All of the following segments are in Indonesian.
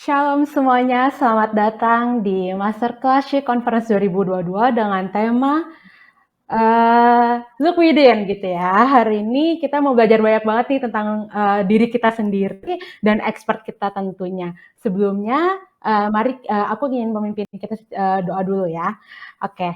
Shalom semuanya, selamat datang di Masterclass She Conference 2022 dengan tema Look Within gitu ya. Hari ini kita mau belajar banyak banget nih tentang diri kita sendiri dan expert kita tentunya. Sebelumnya, mari aku ingin memimpin kita doa dulu ya. Oke.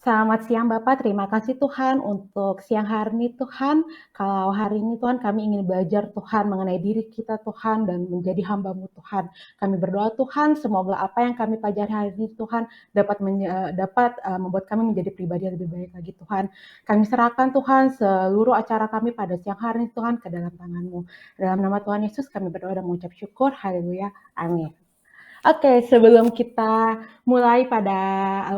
Selamat siang Bapak, terima kasih Tuhan untuk siang hari ini Tuhan. Kalau hari ini Tuhan kami ingin belajar Tuhan mengenai diri kita Tuhan dan menjadi hamba-Mu Tuhan. Kami berdoa Tuhan semoga apa yang kami pelajari hari ini Tuhan dapat membuat kami menjadi pribadi yang lebih baik lagi Tuhan. Kami serahkan Tuhan seluruh acara kami pada siang hari ini Tuhan ke dalam tangan-Mu. Dalam nama Tuhan Yesus kami berdoa dan mengucap syukur. Haleluya. Amin. Oke, sebelum kita mulai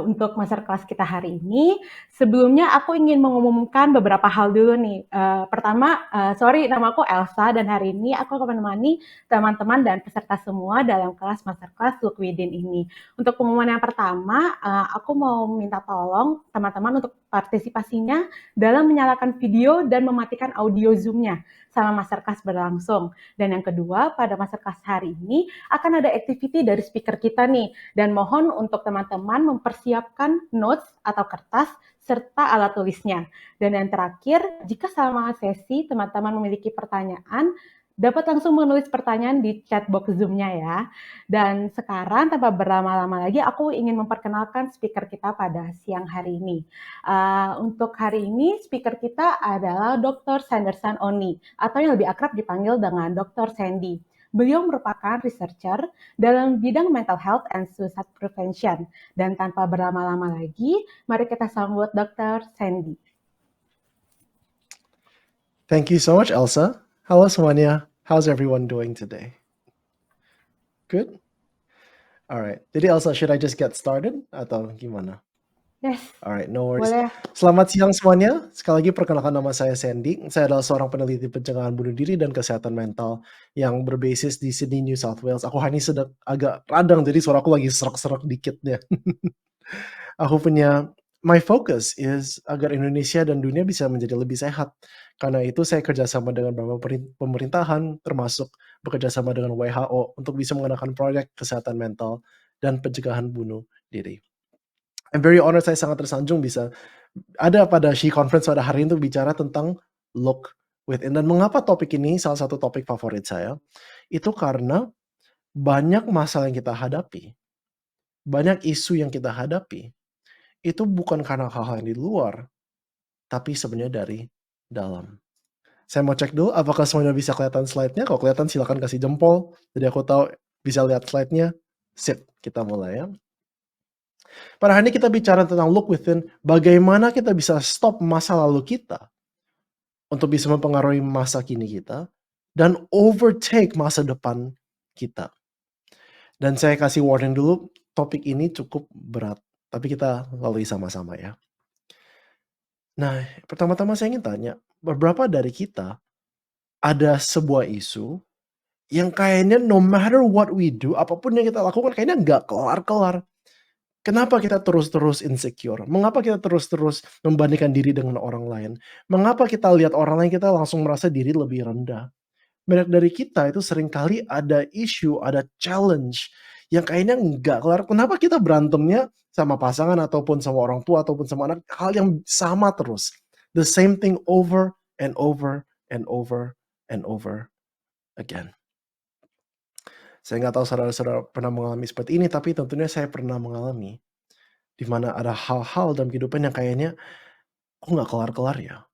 untuk masterclass kita hari ini, sebelumnya aku ingin mengumumkan beberapa hal dulu nih. Pertama, sorry, nama aku Elsa dan hari ini aku akan menemani teman-teman dan peserta semua dalam kelas masterclass Look Within ini. Untuk pengumuman yang pertama, aku mau minta tolong teman-teman untuk partisipasinya dalam menyalakan video dan mematikan audio Zoom-nya selama masterclass berlangsung. Dan yang kedua, pada masterclass hari ini akan ada activity dari speaker kita nih. Dan mohon untuk teman-teman mempersiapkan notes atau kertas serta alat tulisnya. Dan yang terakhir, jika selama sesi teman-teman memiliki pertanyaan, dapat langsung menulis pertanyaan di chat box Zoom-nya ya. Dan sekarang tanpa berlama-lama lagi, aku ingin memperkenalkan speaker kita pada siang hari ini. Untuk hari ini, speaker kita adalah Dr. Sandersan Oni, atau yang lebih akrab dipanggil dengan Dr. Sandy. Beliau merupakan researcher dalam bidang mental health and suicide prevention. Dan tanpa berlama-lama lagi, mari kita sambut Dr. Sandy. Thank you so much, Elsa. Halo semuanya. How's everyone doing today? Good? Alright. Jadi Elsa, should I just get started? Atau gimana? Yes. Alright, no worries. Boleh. Selamat siang semuanya. Sekali lagi perkenalkan nama saya Sandy. Saya adalah seorang peneliti pencegahan bunuh diri dan kesehatan mental yang berbasis di Sydney, New South Wales. Aku hari ini sedang agak radang, jadi suaraku lagi serak-serak dikit ya. Aku punya my focus is agar Indonesia dan dunia bisa menjadi lebih sehat. Karena itu saya kerjasama dengan beberapa pemerintahan, termasuk bekerjasama dengan WHO untuk bisa menggunakan proyek kesehatan mental dan pencegahan bunuh diri. I'm very honored, saya sangat tersanjung bisa ada pada She Conference pada hari ini untuk bicara tentang look within. Dan mengapa topik ini salah satu topik favorit saya? Itu karena banyak masalah yang kita hadapi, banyak isu yang kita hadapi, itu bukan karena hal-hal yang di luar, tapi sebenarnya dari dalam. Saya mau cek dulu apakah semuanya bisa kelihatan slide-nya. Kalau kelihatan silakan kasih jempol. Jadi aku tahu bisa lihat slide-nya. Sip, kita mulai ya. Pada hari ini kita bicara tentang look within, bagaimana kita bisa stop masa lalu kita untuk bisa mempengaruhi masa kini kita dan overtake masa depan kita. Dan saya kasih warning dulu, topik ini cukup berat, tapi kita lalui sama-sama ya. Nah, pertama-tama saya ingin tanya, beberapa dari kita ada sebuah isu yang kayaknya no matter what we do, apapun yang kita lakukan kayaknya nggak kelar-kelar. Kenapa kita terus-terus insecure? Mengapa kita terus-terus membandingkan diri dengan orang lain? Mengapa kita lihat orang lain kita langsung merasa diri lebih rendah? Banyak dari kita itu seringkali ada isu, ada challenge yang kayaknya nggak kelar. Kenapa kita berantemnya sama pasangan ataupun sama orang tua ataupun sama anak hal yang sama terus. The same thing over and over and over and over again. Saya nggak tahu saudara-saudara pernah mengalami seperti ini, tapi tentunya saya pernah mengalami. Di mana ada hal-hal dalam kehidupan yang kayaknya, kok nggak kelar-kelar ya?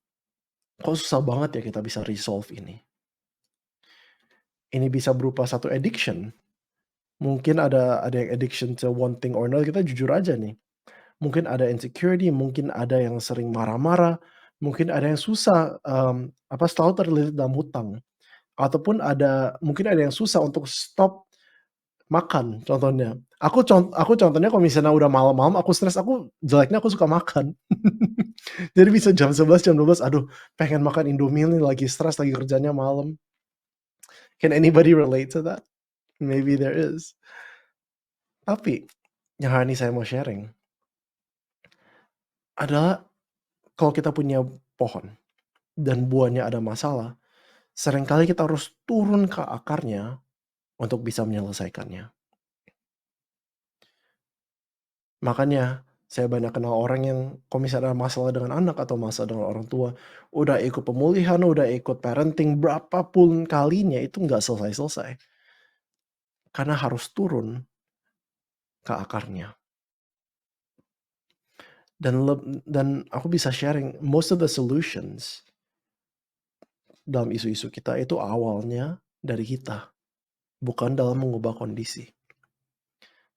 Kok susah banget ya kita bisa resolve ini? Ini bisa berupa satu addiction. Mungkin ada yang addiction to one thing or another, kita jujur aja nih. Mungkin ada insecurity, mungkin ada yang sering marah-marah, mungkin ada yang susah, selalu terlilit dalam hutang. Ataupun mungkin ada yang susah untuk stop makan contohnya. Aku contohnya kalau misalnya udah malam-malam aku stres, jeleknya aku suka makan. Jadi bisa jam 11, jam 12, aduh pengen makan Indomie nih, lagi stres, lagi kerjanya malam. Can anybody relate to that? Maybe there is. Tapi, yang hari ini saya mau sharing adalah kalau kita punya pohon dan buahnya ada masalah, seringkali kita harus turun ke akarnya untuk bisa menyelesaikannya. Makanya saya banyak kenal orang yang kalau misalnya ada masalah dengan anak atau masalah dengan orang tua, udah ikut pemulihan, udah ikut parenting berapapun kalinya itu nggak selesai-selesai. Karena harus turun ke akarnya. Dan aku bisa sharing most of the solutions dalam isu-isu kita itu awalnya dari kita, bukan dalam mengubah kondisi.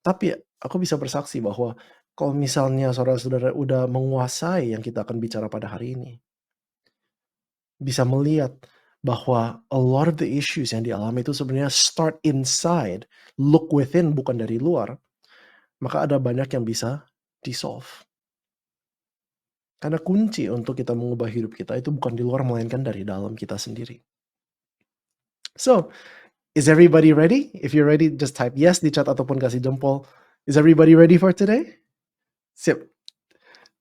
Tapi aku bisa bersaksi bahwa kalau misalnya saudara-saudara udah menguasai yang kita akan bicara pada hari ini, bisa melihat bahwa a lot of the issues yang dialami itu sebenarnya start inside, look within bukan dari luar, maka ada banyak yang bisa di-solve. Karena kunci untuk kita mengubah hidup kita itu bukan di luar melainkan dari dalam kita sendiri. So, is everybody ready? If you're ready, just type yes di chat ataupun kasih jempol. Is everybody ready for today? Sip.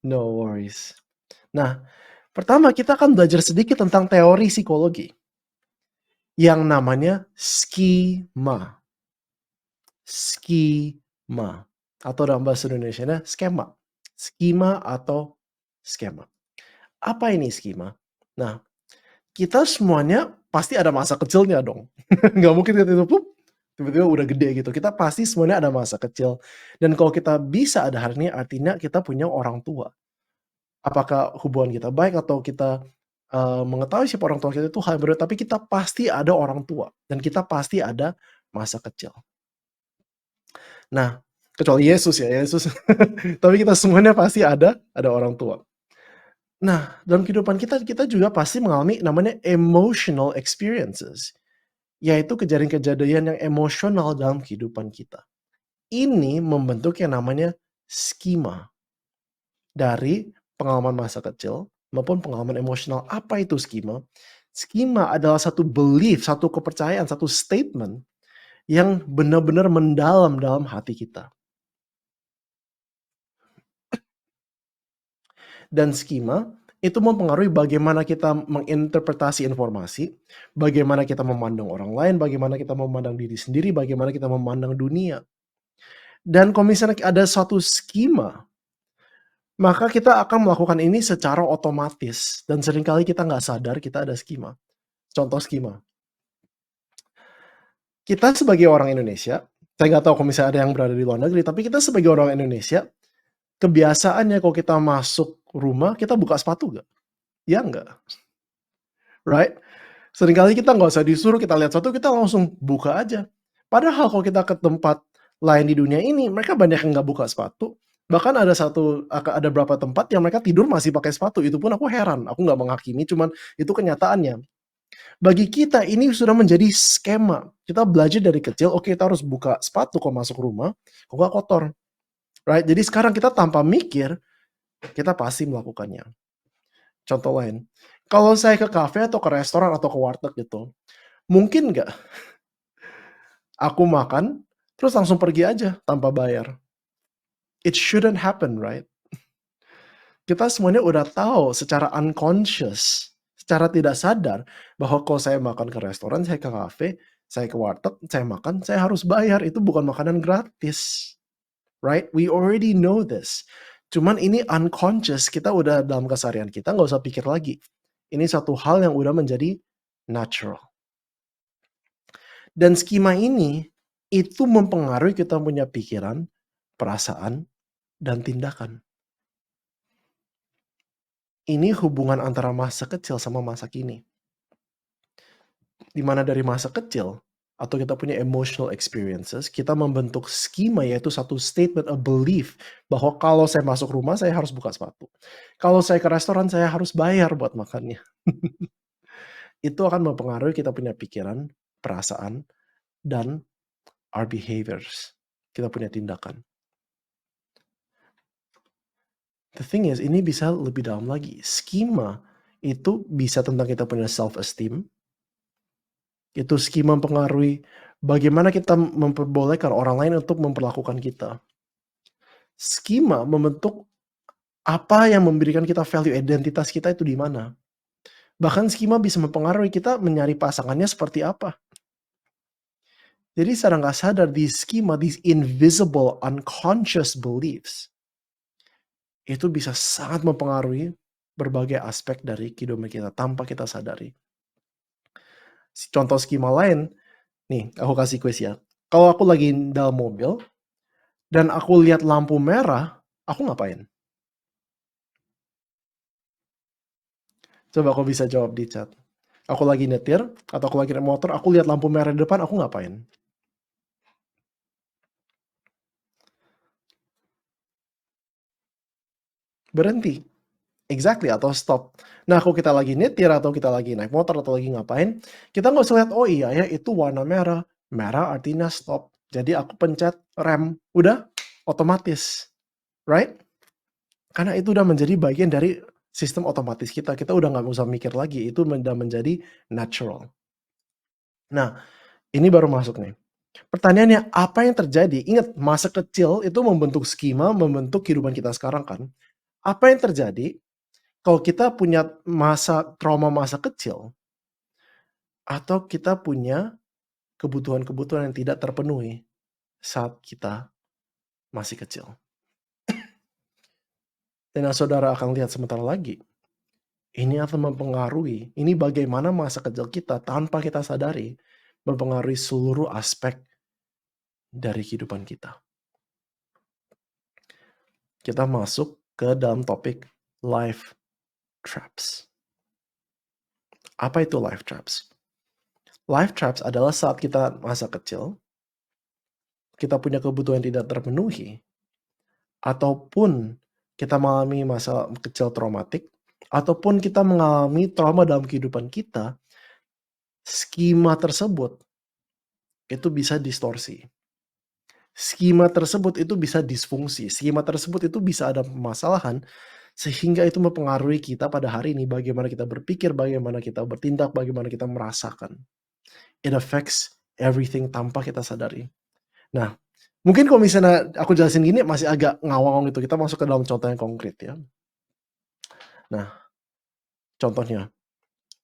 No worries. Nah, pertama kita akan belajar sedikit tentang teori psikologi yang namanya skema. Skema. Atau dalam bahasa Indonesianya skema. Skema atau skema. Apa ini skema? Nah, kita semuanya pasti ada masa kecilnya dong. Nggak mungkin kita itu tiba-tiba udah gede gitu. Kita pasti semuanya ada masa kecil. Dan kalau kita bisa ada hari ini artinya kita punya orang tua. Apakah hubungan kita baik atau kita mengetahui siapa orang tua kita itu hal yang berbeda, tapi kita pasti ada orang tua dan kita pasti ada masa kecil. Nah, kecuali Yesus ya, Yesus. Tapi kita semuanya pasti ada orang tua. Nah, dalam kehidupan kita, kita juga pasti mengalami namanya emotional experiences. Yaitu kejadian-kejadian yang emosional dalam kehidupan kita. Ini membentuk yang namanya skema. Dari pengalaman masa kecil maupun pengalaman emosional. Apa itu skema? Skema adalah satu belief, satu kepercayaan, satu statement yang benar-benar mendalam dalam hati kita. Dan skema itu mempengaruhi bagaimana kita menginterpretasi informasi, bagaimana kita memandang orang lain, bagaimana kita memandang diri sendiri, bagaimana kita memandang dunia. Dan kalau misalnya ada suatu skema, maka kita akan melakukan ini secara otomatis dan seringkali kita nggak sadar kita ada skema. Contoh skema. Kita sebagai orang Indonesia, saya nggak tahu kalau misalnya ada yang berada di luar negeri, tapi kita sebagai orang Indonesia, kebiasaannya kalau kita masuk rumah, kita buka sepatu nggak? Ya nggak? Right? Seringkali kita nggak usah disuruh, kita lihat sepatu, kita langsung buka aja. Padahal kalau kita ke tempat lain di dunia ini, mereka banyak yang nggak buka sepatu. Bahkan ada beberapa tempat yang mereka tidur masih pakai sepatu. Itu pun aku heran. Aku nggak menghakimi, cuman itu kenyataannya. Bagi kita ini sudah menjadi skema. Kita belajar dari kecil, oke kita harus buka sepatu kalau masuk rumah, kalau nggak kotor. Right? Jadi sekarang kita tanpa mikir, kita pasti melakukannya. Contoh lain, kalau saya ke kafe atau ke restoran atau ke warteg gitu, mungkin nggak aku makan, terus langsung pergi aja tanpa bayar? It shouldn't happen, right? Kita semuanya udah tahu secara unconscious, secara tidak sadar, bahwa kalau saya makan ke restoran, saya ke kafe, saya ke warteg, saya makan, saya harus bayar. Itu bukan makanan gratis. Right? We already know this. Cuman ini unconscious, kita udah dalam keseharian kita nggak usah pikir lagi. Ini satu hal yang udah menjadi natural. Dan skema ini, itu mempengaruhi kita punya pikiran, perasaan, dan tindakan. Ini hubungan antara masa kecil sama masa kini. Di mana dari masa kecil, atau kita punya emotional experiences, kita membentuk skema yaitu satu statement, a belief, bahwa kalau saya masuk rumah, saya harus buka sepatu. Kalau saya ke restoran, saya harus bayar buat makannya. Itu akan mempengaruhi kita punya pikiran, perasaan, dan our behaviors. Kita punya tindakan. The thing is, ini bisa lebih dalam lagi. Skema itu bisa tentang kita punya self-esteem. Itu skema mempengaruhi bagaimana kita memperbolehkan orang lain untuk memperlakukan kita. Skema membentuk apa yang memberikan kita value, identitas kita itu di mana. Bahkan skema bisa mempengaruhi kita mencari pasangannya seperti apa. Jadi secara nggak sadar these schema, these invisible unconscious beliefs, itu bisa sangat mempengaruhi berbagai aspek dari kehidupan kita tanpa kita sadari. Contoh skema lain, nih aku kasih kuis ya. Kalau aku lagi dalam mobil dan aku lihat lampu merah, aku ngapain? Coba aku bisa jawab di chat. Aku lagi nyetir atau aku lagi naik motor, aku lihat lampu merah di depan, aku ngapain? Berhenti. Exactly, atau stop. Nah, kalau kita lagi nyetir atau kita lagi naik motor atau lagi ngapain, kita nggak usah lihat, "Oh iya ya itu warna merah, merah artinya stop." Jadi aku pencet rem, udah otomatis, right? Karena itu udah menjadi bagian dari sistem otomatis kita, kita udah nggak usah mikir lagi, itu udah menjadi natural. Nah, ini baru masuk nih. Pertanyaannya, apa yang terjadi? Ingat, masa kecil itu membentuk skema, membentuk kehidupan kita sekarang kan. Apa yang terjadi kalau kita punya trauma masa kecil, atau kita punya kebutuhan-kebutuhan yang tidak terpenuhi saat kita masih kecil. Dan yang saudara akan lihat sebentar lagi, ini akan mempengaruhi, ini bagaimana masa kecil kita tanpa kita sadari, mempengaruhi seluruh aspek dari kehidupan kita. Kita masuk ke dalam topik life traps. Apa itu life traps? Life traps adalah saat kita masa kecil, kita punya kebutuhan yang tidak terpenuhi, ataupun kita mengalami masa kecil traumatik, ataupun kita mengalami trauma dalam kehidupan kita, skema tersebut itu bisa distorsi. Skema tersebut itu bisa disfungsi, skema tersebut itu bisa ada permasalahan, sehingga itu mempengaruhi kita pada hari ini, bagaimana kita berpikir, bagaimana kita bertindak, bagaimana kita merasakan. It affects everything tanpa kita sadari. Nah, mungkin kalau misalnya aku jelasin gini masih agak ngawang gitu, kita masuk ke dalam contoh yang konkret ya. Nah, contohnya,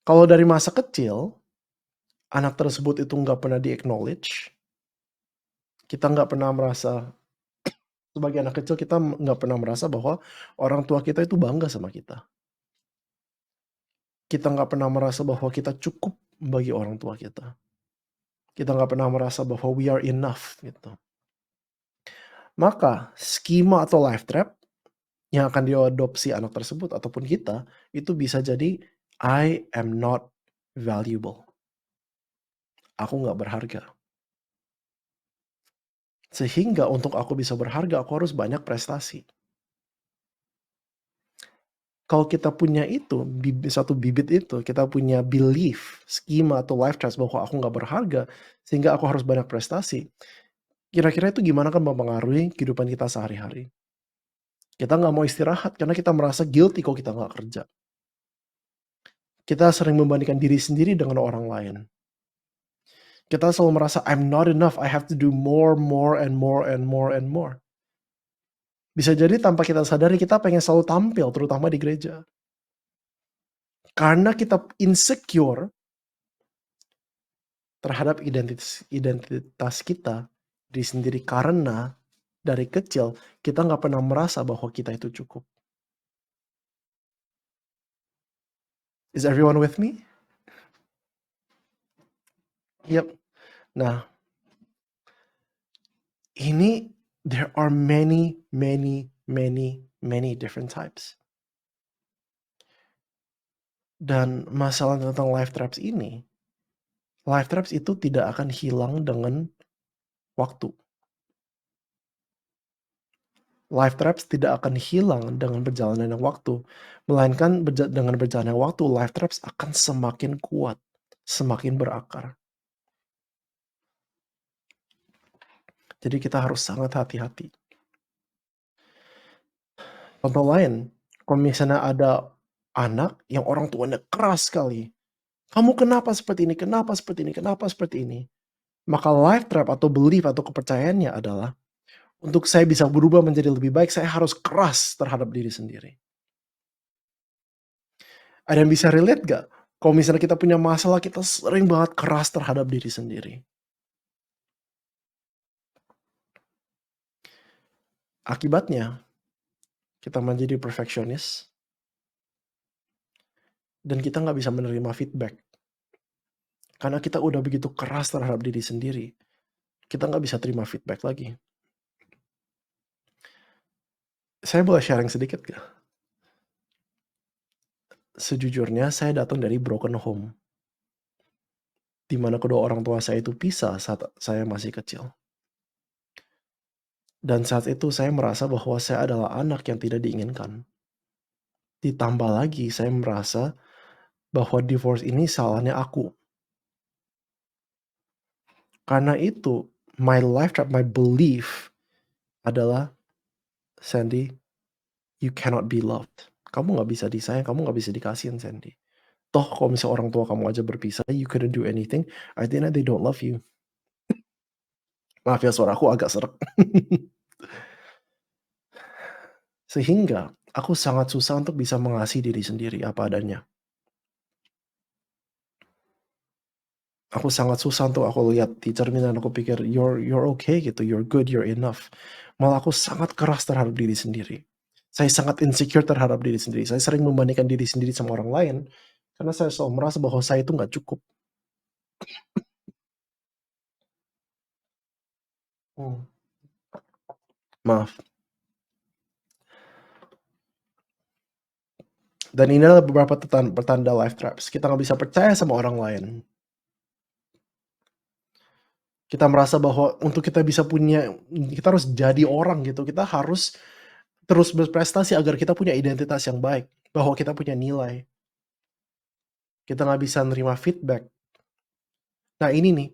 kalau dari masa kecil, anak tersebut itu nggak pernah di-acknowledge, kita nggak pernah merasa sebagai anak kecil kita nggak pernah merasa bahwa orang tua kita itu bangga sama kita. Kita nggak pernah merasa bahwa kita cukup bagi orang tua kita. Kita nggak pernah merasa bahwa we are enough gitu. Maka skema atau life trap yang akan diadopsi anak tersebut ataupun kita, itu bisa jadi, I am not valuable. Aku nggak berharga. Sehingga untuk aku bisa berharga, aku harus banyak prestasi. Kalau kita punya itu, satu bibit itu, kita punya belief, skema atau life trust bahwa aku nggak berharga, sehingga aku harus banyak prestasi. Kira-kira itu gimana kan mempengaruhi kehidupan kita sehari-hari. Kita nggak mau istirahat karena kita merasa guilty kalau kita nggak kerja. Kita sering membandingkan diri sendiri dengan orang lain. Kita selalu merasa, I'm not enough, I have to do more, more, and more, and more, and more. Bisa jadi tanpa kita sadari kita pengen selalu tampil, terutama di gereja. Karena kita insecure terhadap identitas kita diri sendiri, karena dari kecil kita nggak pernah merasa bahwa kita itu cukup. Is everyone with me? Yep. Nah, ini there are many, many, many, many different types. Dan masalah tentang life traps ini, life traps itu tidak akan hilang dengan waktu. Life traps tidak akan hilang dengan berjalannya waktu, melainkan dengan berjalannya waktu, life traps akan semakin kuat, semakin berakar. Jadi kita harus sangat hati-hati. Contoh lain, kalau misalnya ada anak yang orang tuanya keras sekali, "Kamu kenapa seperti ini? Kenapa seperti ini? Kenapa seperti ini?" Maka life trap atau belief atau kepercayaannya adalah, untuk saya bisa berubah menjadi lebih baik, saya harus keras terhadap diri sendiri. Ada yang bisa relate gak? Kalau misalnya kita punya masalah, kita sering banget keras terhadap diri sendiri. Akibatnya, kita menjadi perfeksionis dan kita nggak bisa menerima feedback. Karena kita udah begitu keras terhadap diri sendiri, kita nggak bisa terima feedback lagi. Saya boleh sharing sedikit nggak? Sejujurnya saya datang dari broken home, di mana kedua orang tua saya itu pisah saat saya masih kecil. Dan saat itu saya merasa bahwa saya adalah anak yang tidak diinginkan. Ditambah lagi saya merasa bahwa divorce ini salahnya aku. Karena itu, my life trap, my belief adalah, Sandy, you cannot be loved. Kamu nggak bisa disayang, kamu nggak bisa dikasihin, Sandy. Toh kalau misalnya orang tua kamu aja berpisah, you couldn't do anything, artinya they don't love you. Maaf ya suara aku agak serak. Sehingga aku sangat susah untuk bisa mengasihi diri sendiri apa adanya. Aku sangat susah untuk aku lihat di cermin dan aku pikir, "You're okay," gitu, "You're good, you're enough." Malah aku sangat keras terhadap diri sendiri. Saya sangat insecure terhadap diri sendiri. Saya sering membandingkan diri sendiri sama orang lain, karena saya selalu merasa bahwa saya itu nggak cukup. Hmm, maaf. Dan ini adalah beberapa pertanda life traps. Kita nggak bisa percaya sama orang lain. Kita merasa bahwa untuk kita bisa punya, kita harus jadi orang gitu. Kita harus terus berprestasi agar kita punya identitas yang baik, bahwa kita punya nilai. Kita nggak bisa nerima feedback. Nah ini nih,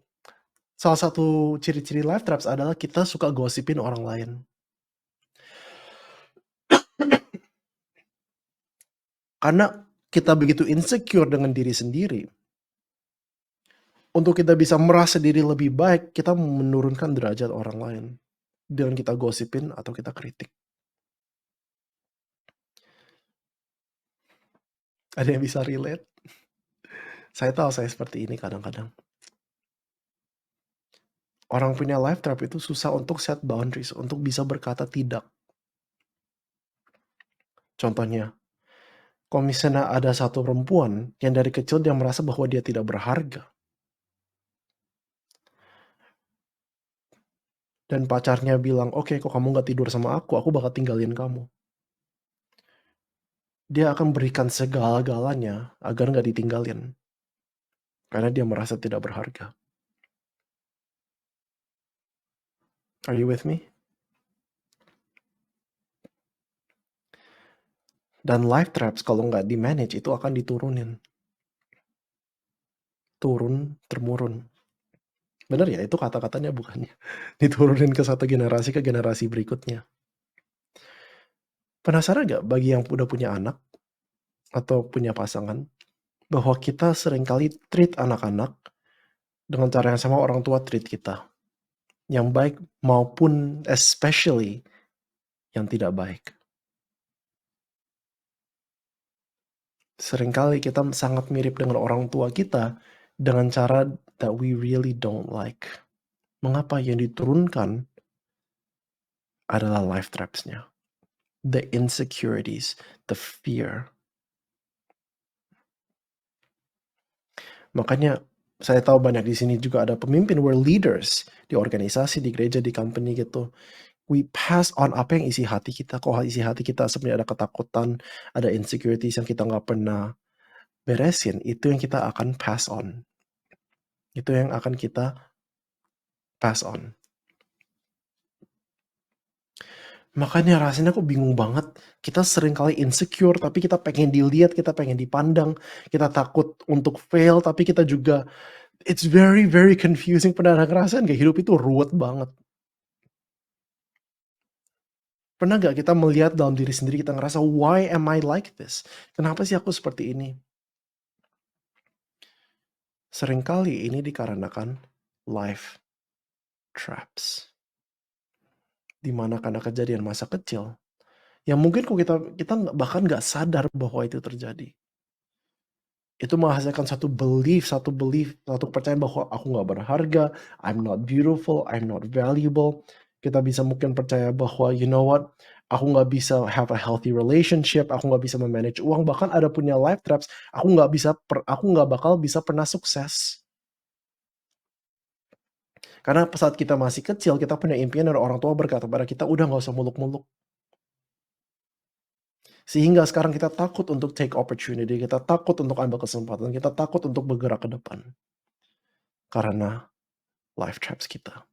salah satu ciri-ciri life traps adalah kita suka gosipin orang lain. Karena kita begitu insecure dengan diri sendiri, untuk kita bisa merasa diri lebih baik, kita menurunkan derajat orang lain. Dengan kita gosipin atau kita kritik. Ada yang bisa relate? Saya tahu saya seperti ini kadang-kadang. Orang punya life trap itu susah untuk set boundaries, untuk bisa berkata tidak. Contohnya, kalau misalnya ada satu perempuan yang dari kecil dia merasa bahwa dia tidak berharga, dan pacarnya bilang, "Oke, kok kamu nggak tidur sama aku bakal tinggalin kamu." Dia akan berikan segala-galanya agar nggak ditinggalin. Karena dia merasa tidak berharga. Are you with me? Dan life traps kalau nggak di-manage itu akan diturunin. Turun-temurun. Bener ya? Itu kata-katanya bukannya diturunin ke satu generasi ke generasi berikutnya. Penasaran nggak bagi yang udah punya anak atau punya pasangan, bahwa kita seringkali treat anak-anak dengan cara yang sama orang tua treat kita. Yang baik maupun especially yang tidak baik. Seringkali kita sangat mirip dengan orang tua kita dengan cara that we really don't like. Mengapa yang diturunkan adalah life traps-nya. The insecurities, the fear. Makanya saya tahu banyak di sini juga ada pemimpin, we're leaders di organisasi, di gereja, di company gitu. We pass on apa yang isi hati kita. Kalau isi hati kita sebenarnya ada ketakutan, ada insecurities yang kita nggak pernah beresin, itu yang kita akan pass on. Itu yang akan kita pass on. Makanya rasanya aku bingung banget. Kita sering kali insecure, tapi kita pengen dilihat, kita pengen dipandang, kita takut untuk fail, tapi kita juga, it's very, very confusing. Pernah ngerasain gak hidup itu ruwet banget? Pernah gak kita melihat dalam diri sendiri, kita ngerasa, why am I like this? Kenapa sih aku seperti ini? Seringkali ini dikarenakan life traps. Dimana karena kejadian masa kecil, yang mungkin kok kita bahkan nggak sadar bahwa itu terjadi. Itu menghasilkan satu kepercayaan bahwa aku nggak berharga, I'm not beautiful, I'm not valuable. Kita bisa mungkin percaya bahwa, "You know what, aku nggak bisa have a healthy relationship, aku nggak bisa me-manage uang, bahkan ada punya life traps, aku nggak bakal bisa pernah sukses." Karena saat kita masih kecil, kita punya impian dan orang tua berkata pada kita, "Udah nggak usah muluk-muluk." Sehingga sekarang kita takut untuk take opportunity, kita takut untuk ambil kesempatan, kita takut untuk bergerak ke depan. Karena life traps kita.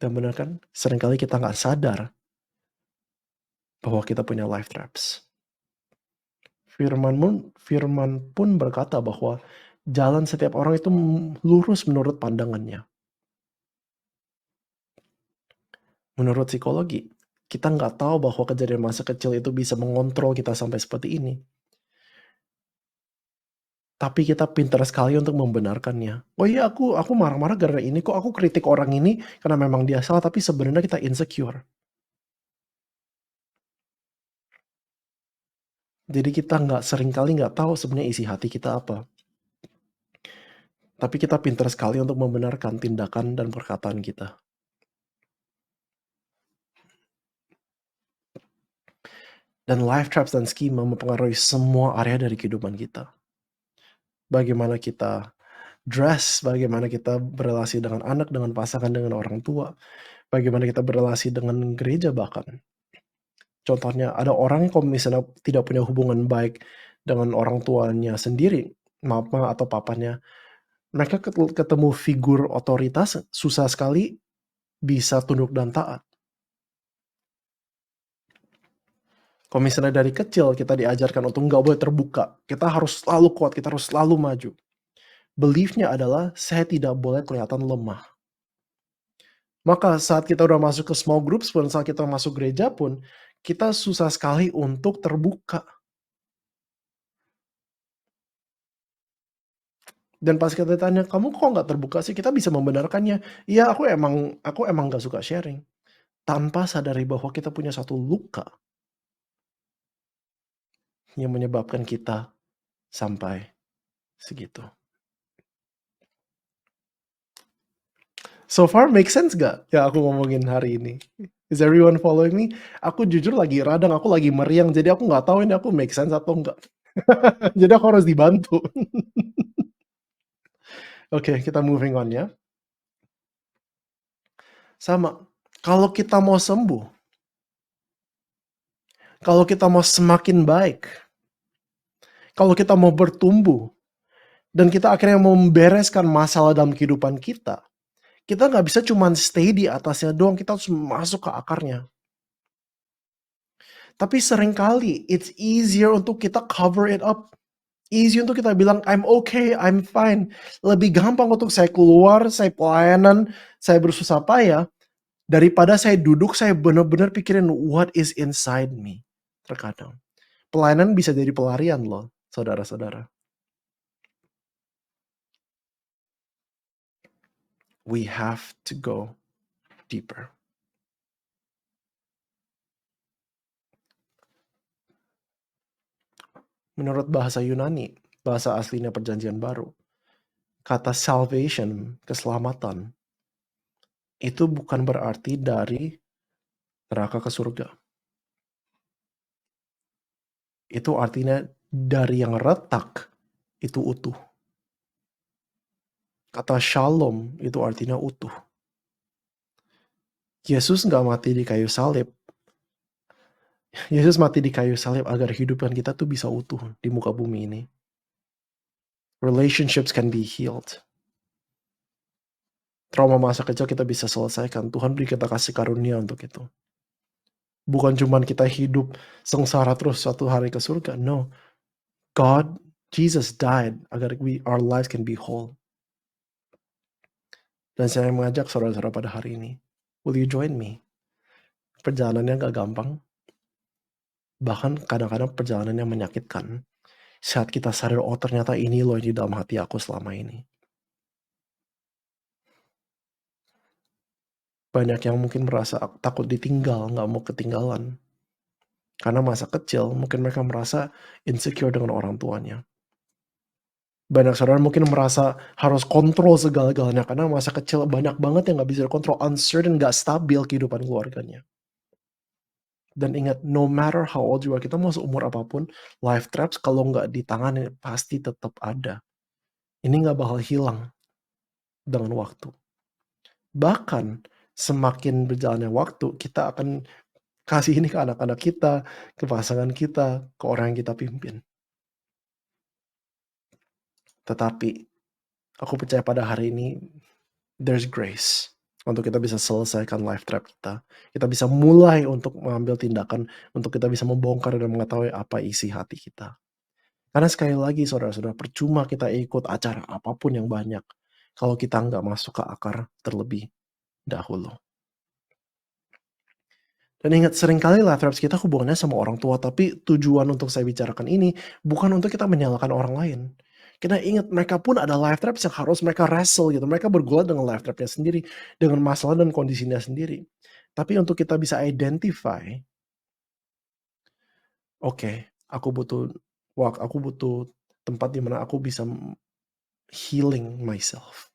Dan benar kan, seringkali kita nggak sadar bahwa kita punya life traps. Firman pun berkata bahwa jalan setiap orang itu lurus menurut pandangannya. Menurut psikologi, kita nggak tahu bahwa kejadian masa kecil itu bisa mengontrol kita sampai seperti ini. Tapi kita pintar sekali untuk membenarkannya. "Oh iya, aku marah-marah gara ini kok, aku kritik orang ini karena memang dia salah," tapi sebenarnya kita insecure. Jadi kita seringkali nggak tahu sebenarnya isi hati kita apa. Tapi kita pintar sekali untuk membenarkan tindakan dan perkataan kita. Dan life traps dan skema mempengaruhi semua area dari kehidupan kita. Bagaimana kita dress, bagaimana kita berelasi dengan anak, dengan pasangan, dengan orang tua, bagaimana kita berelasi dengan gereja bahkan. Contohnya ada orang kalau misalnya tidak punya hubungan baik dengan orang tuanya sendiri, mama atau papanya, mereka ketemu figur otoritas susah sekali bisa tunduk dan taat. Kalau misalnya dari kecil kita diajarkan untuk nggak boleh terbuka, kita harus selalu kuat, kita harus selalu maju. Belief-nya adalah saya tidak boleh kelihatan lemah. Maka saat kita udah masuk ke small groups pun, saat kita masuk gereja pun, kita susah sekali untuk terbuka. Dan pas kita tanya, "Kamu kok nggak terbuka sih?" Kita bisa membenarkannya, "Iya, aku emang nggak suka sharing." Tanpa sadari bahwa kita punya satu luka yang menyebabkan kita sampai segitu. So far make sense nggak yang aku ngomongin hari ini? Is everyone following me? Aku jujur lagi radang, aku lagi meriang, jadi aku nggak tahu ini aku make sense atau enggak. Jadi aku harus dibantu. Oke, kita moving on ya. Sama, kalau kita mau sembuh, kalau kita mau semakin baik, kalau kita mau bertumbuh, dan kita akhirnya mau membereskan masalah dalam kehidupan kita nggak bisa cuman stay di atasnya doang, kita harus masuk ke akarnya. Tapi seringkali it's easier untuk kita cover it up. Easy untuk kita bilang, "I'm okay, I'm fine." Lebih gampang untuk saya keluar, saya pelayanan, saya bersusah payah, daripada saya duduk, saya benar-benar pikirin what is inside me, terkadang. Pelayanan bisa jadi pelarian loh, saudara-saudara. We have to go deeper. Menurut bahasa Yunani, bahasa aslinya Perjanjian Baru, kata salvation, keselamatan, itu bukan berarti dari neraka ke surga. Itu artinya dari yang retak, itu utuh. Kata shalom itu artinya utuh. Yesus nggak mati di kayu salib. Yesus mati di kayu salib agar kehidupan kita tuh bisa utuh di muka bumi ini. Relationships can be healed. Trauma masa kecil kita bisa selesaikan. Tuhan beri kita kasih karunia untuk itu. Bukan cuman kita hidup sengsara terus suatu hari ke surga. No. Jesus died agar our lives can be whole. Dan saya mengajak saudara-saudara pada hari ini. Will you join me? Perjalanannya gak gampang. Bahkan kadang-kadang perjalanan yang menyakitkan. Saat kita sadar, oh ternyata ini loh yang di dalam hati aku selama ini. Banyak yang mungkin merasa takut ditinggal, gak mau ketinggalan. Karena masa kecil mungkin mereka merasa insecure dengan orang tuanya. Banyak saudara mungkin merasa harus kontrol segala-galanya karena masa kecil banyak banget yang nggak bisa dikontrol, uncertain, nggak stabil kehidupan keluarganya. Dan ingat, no matter how old you are, kita mau seumur apapun, life traps kalau nggak ditangani pasti tetap ada. Ini nggak bakal hilang dengan waktu. Bahkan semakin berjalannya waktu, kita akan kasih ini ke anak-anak kita, ke pasangan kita, ke orang yang kita pimpin. Tetapi aku percaya pada hari ini there's grace untuk kita bisa selesaikan life trap kita. Kita bisa mulai untuk mengambil tindakan, untuk kita bisa membongkar dan mengetahui apa isi hati kita. Karena sekali lagi saudara-saudara, percuma kita ikut acara apapun yang banyak, kalau kita nggak masuk ke akar terlebih dahulu. Dan ingat, seringkali life traps kita hubungannya sama orang tua, tapi tujuan untuk saya bicarakan ini bukan untuk kita menyalahkan orang lain. Kita ingat, mereka pun ada life traps yang harus mereka wrestle gitu. Mereka bergulat dengan life trapnya sendiri, dengan masalah dan kondisinya sendiri. Tapi untuk kita bisa identify, oke, aku butuh tempat di mana aku bisa healing myself.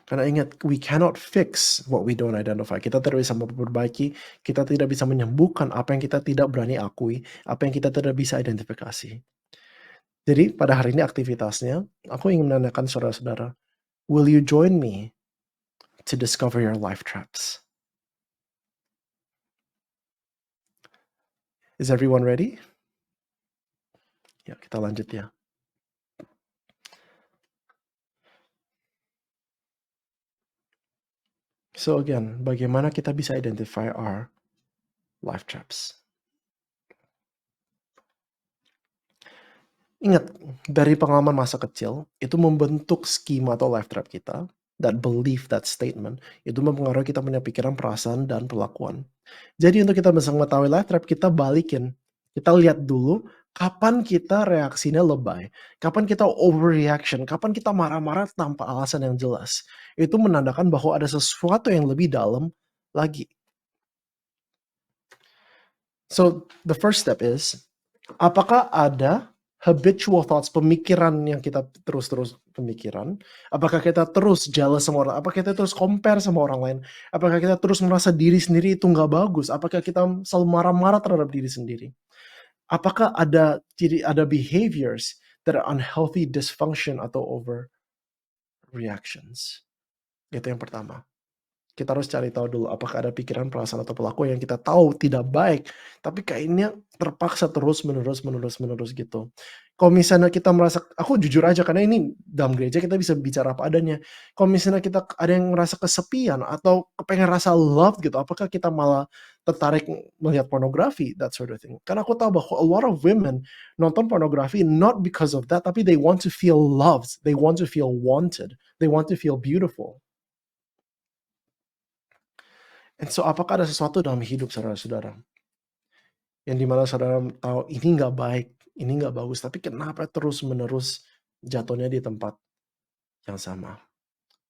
Karena ingat, we cannot fix what we don't identify. Kita tidak bisa memperbaiki, kita tidak bisa menyembuhkan apa yang kita tidak berani akui, apa yang kita tidak bisa identifikasi. Jadi pada hari ini aktivitasnya, aku ingin menanyakan saudara-saudara, will you join me to discover your life traps? Is everyone ready? Ya, kita lanjut ya. So again, bagaimana kita bisa identify our life traps? Ingat, dari pengalaman masa kecil, itu membentuk skema atau life trap kita, that belief, that statement, itu mempengaruhi kita punya pikiran, perasaan, dan perlakuan. Jadi untuk kita bisa mengetahui life trap, kita balikin. Kita lihat dulu, kapan kita reaksinya lebay, kapan kita overreaction, kapan kita marah-marah tanpa alasan yang jelas. Itu menandakan bahwa ada sesuatu yang lebih dalam lagi. So, the first step is, apakah ada habitual thoughts, pemikiran yang kita terus-terus pemikiran? Apakah kita terus jealous sama orang? Apakah kita terus compare sama orang lain? Apakah kita terus merasa diri sendiri itu nggak bagus? Apakah kita selalu marah-marah terhadap diri sendiri? Apakah ada behaviors that are unhealthy, dysfunction, atau overreactions? Itu yang pertama. Kita harus cari tahu dulu apakah ada pikiran, perasaan, atau perilaku yang kita tahu tidak baik, tapi kayaknya terpaksa terus-menerus gitu. Kalau misalnya kita merasa, aku jujur aja karena ini dalam gereja kita bisa bicara apa adanya. Kalau misalnya kita ada yang merasa kesepian atau kepengen rasa love gitu, apakah kita malah tertarik melihat pornografi, that sort of thing. Karena aku tahu bahwa a lot of women nonton pornografi not because of that, tapi they want to feel loved, they want to feel wanted, they want to feel beautiful. And so apakah ada sesuatu dalam hidup saudara-saudara, yang dimana saudara tahu ini nggak baik, ini nggak bagus, tapi kenapa terus-menerus jatuhnya di tempat yang sama?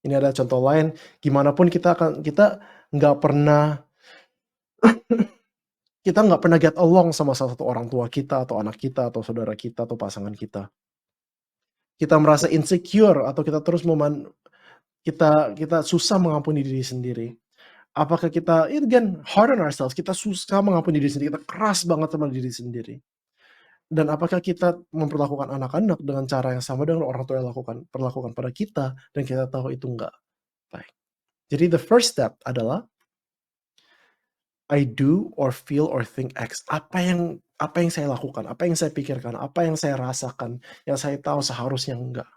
Ini ada contoh lain, gimana pun kita nggak pernah kita nggak pernah get along sama salah satu orang tua kita, atau anak kita, atau saudara kita, atau pasangan kita. Kita merasa insecure atau kita terus kita susah mengampuni diri sendiri. Apakah kita, again, hard on ourselves, kita susah mengampuni diri sendiri, kita keras banget sama diri sendiri. Dan apakah kita memperlakukan anak-anak dengan cara yang sama dengan orang tua yang perlakukan pada kita, dan kita tahu itu enggak baik. Jadi the first step adalah, I do or feel or think X. Apa yang saya lakukan, apa yang saya pikirkan, apa yang saya rasakan, yang saya tahu seharusnya enggak.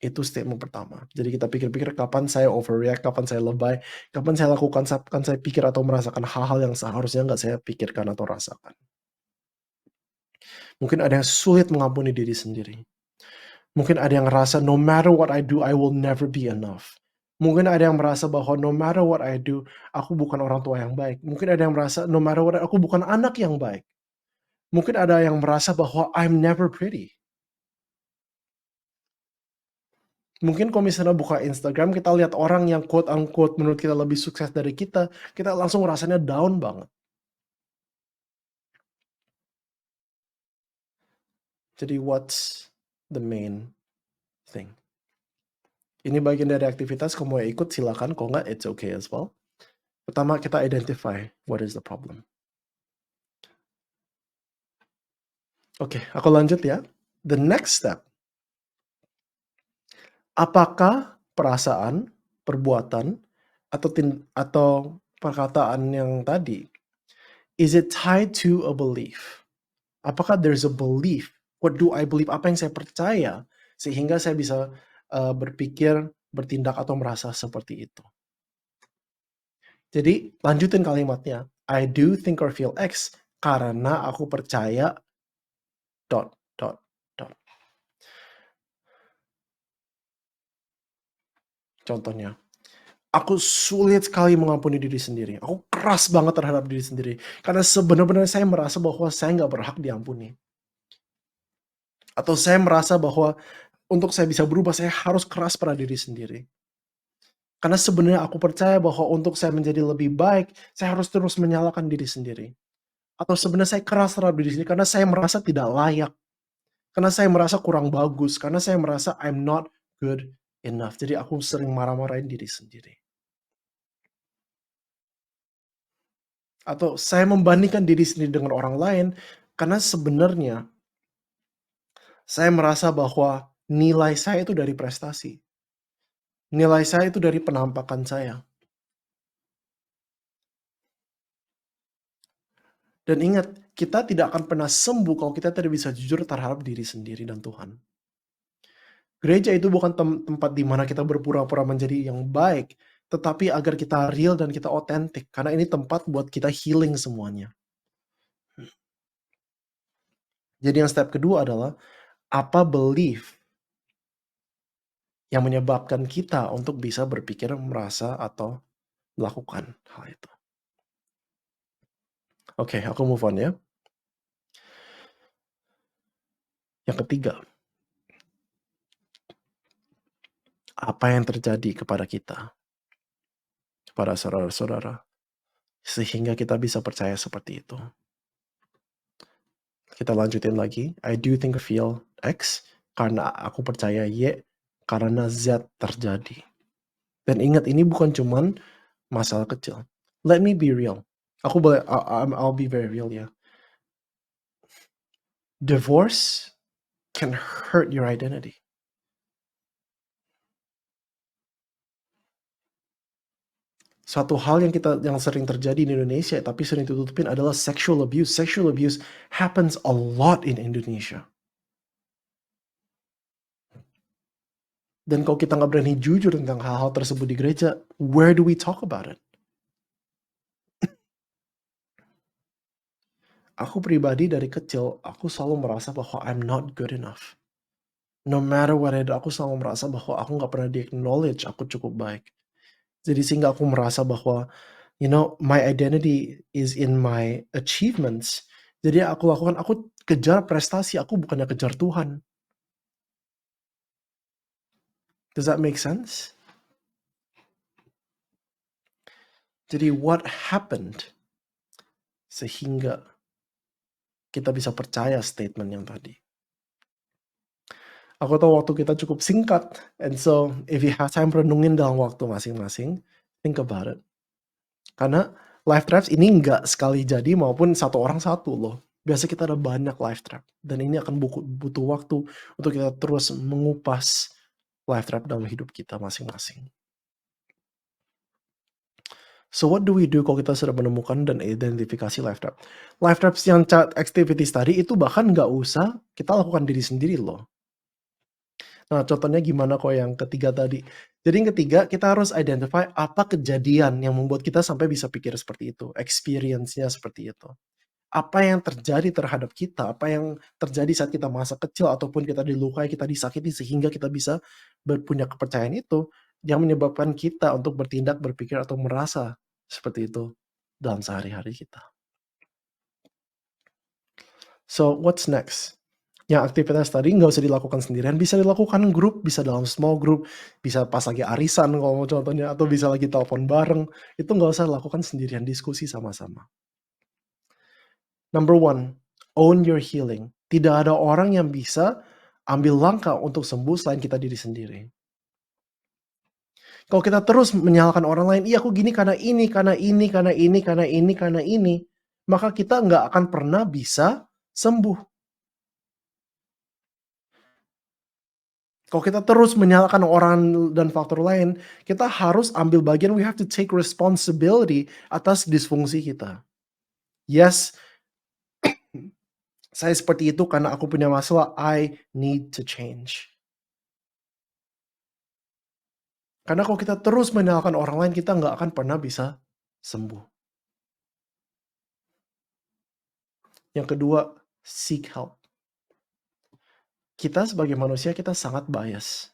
Itu statement pertama. Jadi kita pikir-pikir kapan saya overreact, kapan saya lebay, kapan saya pikir atau merasakan hal-hal yang seharusnya nggak saya pikirkan atau rasakan. Mungkin ada yang sulit mengampuni diri sendiri. Mungkin ada yang merasa no matter what I do, I will never be enough. Mungkin ada yang merasa bahwa no matter what I do, aku bukan orang tua yang baik. Mungkin ada yang merasa no matter what, aku bukan anak yang baik. Mungkin ada yang merasa bahwa I'm never pretty. Mungkin kalau misalnya buka Instagram, kita lihat orang yang quote unquote menurut kita lebih sukses dari kita langsung rasanya down banget. Jadi what's the main thing? Ini bagian dari aktivitas, kamu mau ikut silakan, kalau nggak it's okay as well. Pertama kita identify what is the problem. Oke, aku lanjut ya. The next step. Apakah perasaan, perbuatan, atau perkataan yang tadi, is it tied to a belief? Apakah there's a belief? What do I believe? Apa yang saya percaya sehingga saya bisa berpikir, bertindak atau merasa seperti itu. Jadi lanjutin kalimatnya. I do think or feel X karena aku percaya dot dot dot. Contohnya, aku sulit sekali mengampuni diri sendiri. Aku keras banget terhadap diri sendiri. Karena sebenarnya saya merasa bahwa saya nggak berhak diampuni. Atau saya merasa bahwa untuk saya bisa berubah, saya harus keras pada diri sendiri. Karena sebenarnya aku percaya bahwa untuk saya menjadi lebih baik, saya harus terus menyalahkan diri sendiri. Atau sebenarnya saya keras terhadap diri sendiri karena saya merasa tidak layak. Karena saya merasa kurang bagus. Karena saya merasa I'm not good enough. Jadi aku sering marah-marahin diri sendiri. Atau saya membandingkan diri sendiri dengan orang lain karena sebenarnya saya merasa bahwa nilai saya itu dari prestasi. Nilai saya itu dari penampakan saya. Dan ingat, kita tidak akan pernah sembuh kalau kita tidak bisa jujur terhadap diri sendiri dan Tuhan. Gereja itu bukan tempat di mana kita berpura-pura menjadi yang baik, tetapi agar kita real dan kita otentik. Karena ini tempat buat kita healing semuanya. Jadi yang step kedua adalah, apa belief yang menyebabkan kita untuk bisa berpikir, merasa, atau melakukan hal itu. Oke, aku move on ya. Yang ketiga, apa yang terjadi kepada kita, kepada saudara-saudara, sehingga kita bisa percaya seperti itu. Kita lanjutin lagi. I do think or feel X karena aku percaya Y karena Z terjadi. Dan ingat, ini bukan cuman masalah kecil. Let me be real. I'll be very real ya. Divorce can hurt your identity. Suatu hal yang sering terjadi di Indonesia tapi sering ditutupin adalah sexual abuse. Sexual abuse happens a lot in Indonesia. Dan kalau kita nggak berani jujur tentang hal-hal tersebut di gereja, where do we talk about it? Aku pribadi dari kecil, aku selalu merasa bahwa I'm not good enough. No matter what I do, aku selalu merasa bahwa aku nggak pernah di-acknowledge aku cukup baik. Jadi sehingga aku merasa bahwa, my identity is in my achievements. Jadi aku kejar prestasi, aku bukannya kejar Tuhan. Does that make sense? Jadi what happened sehingga kita bisa percaya statement yang tadi? Aku tahu waktu kita cukup singkat, and so if you have time renungin dalam waktu masing-masing, think about it. Karena life traps ini nggak sekali jadi maupun satu orang satu loh. Biasa kita ada banyak life trap, dan ini akan butuh waktu untuk kita terus mengupas life trap dalam hidup kita masing-masing. So what do we do kalau kita sudah menemukan dan identifikasi life trap? Life traps yang chat activities tadi itu bahkan nggak usah kita lakukan diri sendiri loh. Nah, contohnya gimana kok yang ketiga tadi. Jadi yang ketiga, kita harus identify apa kejadian yang membuat kita sampai bisa pikir seperti itu. Experience-nya seperti itu. Apa yang terjadi terhadap kita, apa yang terjadi saat kita masa kecil, ataupun kita dilukai, kita disakiti, sehingga kita bisa punya kepercayaan itu, yang menyebabkan kita untuk bertindak, berpikir, atau merasa seperti itu dalam sehari-hari kita. So, what's next? Yang aktivitas tadi nggak usah dilakukan sendirian, bisa dilakukan grup, bisa dalam small group, bisa pas lagi arisan kalau mau contohnya, atau bisa lagi telepon bareng, itu nggak usah lakukan sendirian, diskusi sama-sama. Number 1, own your healing. Tidak ada orang yang bisa ambil langkah untuk sembuh selain kita diri sendiri. Kalau kita terus menyalahkan orang lain, "Iya aku gini karena ini, karena ini, karena ini, karena ini, karena ini," maka kita nggak akan pernah bisa sembuh. Kalau kita terus menyalahkan orang dan faktor lain, kita harus ambil bagian, we have to take responsibility atas disfungsi kita. Yes, saya seperti itu karena aku punya masalah, I need to change. Karena kalau kita terus menyalahkan orang lain, kita nggak akan pernah bisa sembuh. Yang kedua, seek help. Kita sebagai manusia, kita sangat bias.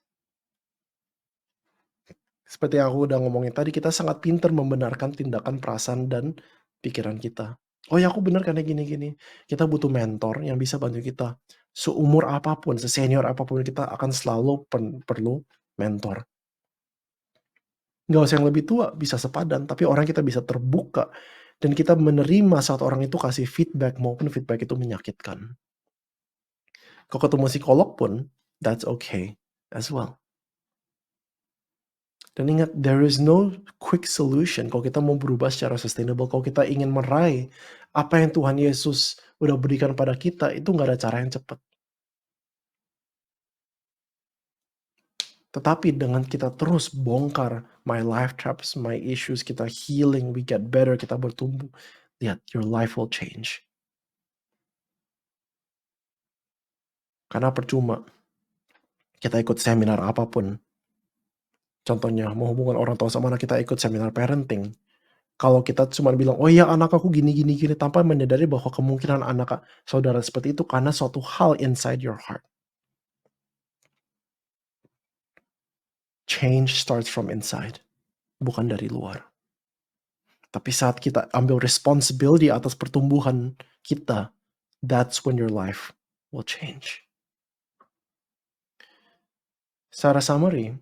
Seperti yang aku udah ngomongin tadi, kita sangat pintar membenarkan tindakan, perasaan, dan pikiran kita. "Oh ya, aku benar karena gini-gini." Kita butuh mentor yang bisa bantu kita. Seumur apapun, sesenior apapun, kita akan selalu perlu mentor. Nggak usah yang lebih tua, bisa sepadan, tapi orang kita bisa terbuka, dan kita menerima saat orang itu kasih feedback, maupun feedback itu menyakitkan. Kalau ketemu psikolog pun, that's okay as well. Dan ingat, there is no quick solution kalau kita mau berubah secara sustainable, kalau kita ingin meraih apa yang Tuhan Yesus udah berikan pada kita, itu nggak ada cara yang cepat. Tetapi dengan kita terus bongkar my life traps, my issues, kita healing, we get better, kita bertumbuh, lihat, your life will change. Karena percuma kita ikut seminar apapun. Contohnya, mau hubungan orang tua sama anak, kita ikut seminar parenting. Kalau kita cuma bilang, "Oh iya anak aku gini gini gini," tanpa menyadari bahwa kemungkinan anak saudara seperti itu karena suatu hal inside your heart. Change starts from inside, bukan dari luar. Tapi saat kita ambil responsibility atas pertumbuhan kita, that's when your life will change. Secara summary,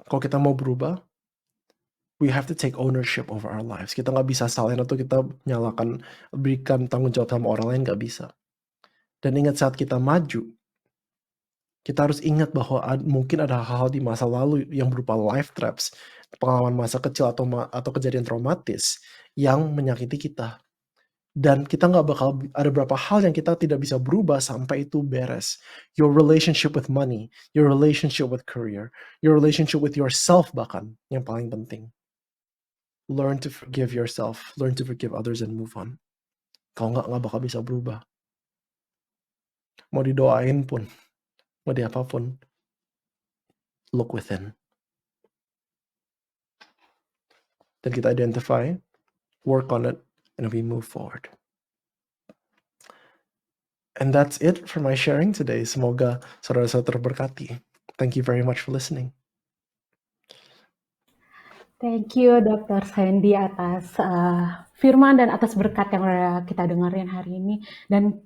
kalau kita mau berubah, we have to take ownership over our lives. Kita nggak bisa salahin atau kita nyalakan, berikan tanggung jawab sama orang lain, nggak bisa. Dan ingat, saat kita maju, kita harus ingat bahwa mungkin ada hal-hal di masa lalu yang berupa life traps, pengalaman masa kecil atau kejadian traumatis yang menyakiti kita. Dan kita nggak bakal, ada beberapa hal yang kita tidak bisa berubah sampai itu beres. Your relationship with money, your relationship with career, your relationship with yourself bahkan, yang paling penting. Learn to forgive yourself, learn to forgive others and move on. Kalau nggak bakal bisa berubah. Mau didoain pun, mau di apapun, look within. Dan kita identify, work on it, and we move forward. And that's it for my sharing today. Semoga saudara-saudara terberkati. Thank you very much for listening. Thank you Dr. Sandy atas firman dan atas berkat yang udah kita dengerin hari ini. Dan